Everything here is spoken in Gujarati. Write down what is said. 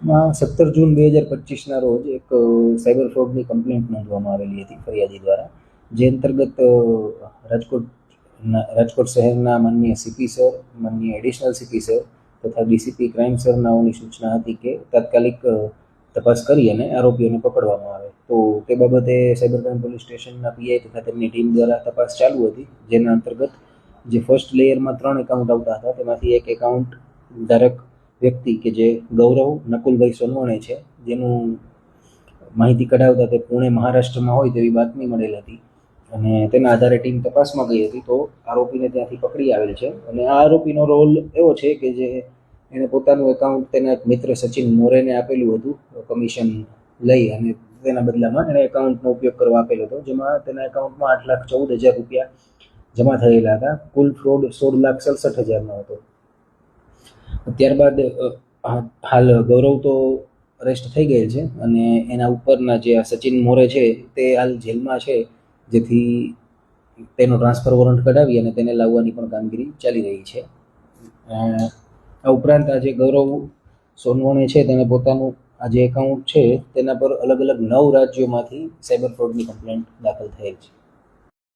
17 જૂન 2025ના રોજ એક સાયબર ફ્રોડની કમ્પ્લેન્ટ નોંધવામાં આવેલી હતી ફરિયાદી દ્વારા, જે અંતર્ગત રાજકોટ શહેરના માનનીય સીપી સર, માનનીય એડિશનલ સીપી સર તથા ડીસીપી ક્રાઇમ સર નાઓની સૂચના હતી કે તાત્કાલિક તપાસ કરી અને આરોપીઓને પકડવામાં આવે. તો તે બાબતે સાયબર ક્રાઇમ પોલીસ સ્ટેશનના પીઆઈ તથા તેમની ટીમ દ્વારા તપાસ ચાલુ હતી, જેના અંતર્ગત જે ફર્સ્ટ લેયરમાં 3 એકાઉન્ટ આવતા હતા તેમાંથી એક એકાઉન્ટ ધારક વ્યક્તિ કે જે ગૌરવ નકુલભાઈ સોનવણે છે, જેનું માહિતી કઢાવતા તે પુણે મહારાષ્ટ્રમાં હોય તેવી બાતમી મળેલ હતી અને તેના આધારે ટીમ તપાસમાં ગઈ હતી. તો આરોપીને ત્યાંથી પકડી આવેલ છે અને આ આરોપીનો રોલ એવો છે કે જે એણે પોતાનું એકાઉન્ટ તેના એક મિત્ર સચિન મોરેને આપેલું હતું કમિશન લઈ, અને તેના બદલામાં એણે એકાઉન્ટનો ઉપયોગ કરવા આપેલો હતો, જેમાં તેના એકાઉન્ટમાં 8,14,000 રૂપિયા જમા થયેલા હતા. કુલ ફ્રોડ 16,67,000નો હતો. ત્યારબાદ હાલ ગૌરવ તો અરેસ્ટ થઈ ગયેલ છે અને એના ઉપરના જે આ સચિન મોરે છે તે હાલ જેલમાં છે, જેથી તેનો ટ્રાન્સફર વોરંટ કઢાવી અને તેને લાવવાની પણ કામગીરી ચાલી રહી છે. આ ઉપરાંત આ જે ગૌરવ સોનવણે છે તેને પોતાનું આ જે એકાઉન્ટ છે તેના પર અલગ અલગ 9 રાજ્યોમાંથી સાયબર ફ્રોડની કમ્પ્લેન્ટ દાખલ થયેલ છે.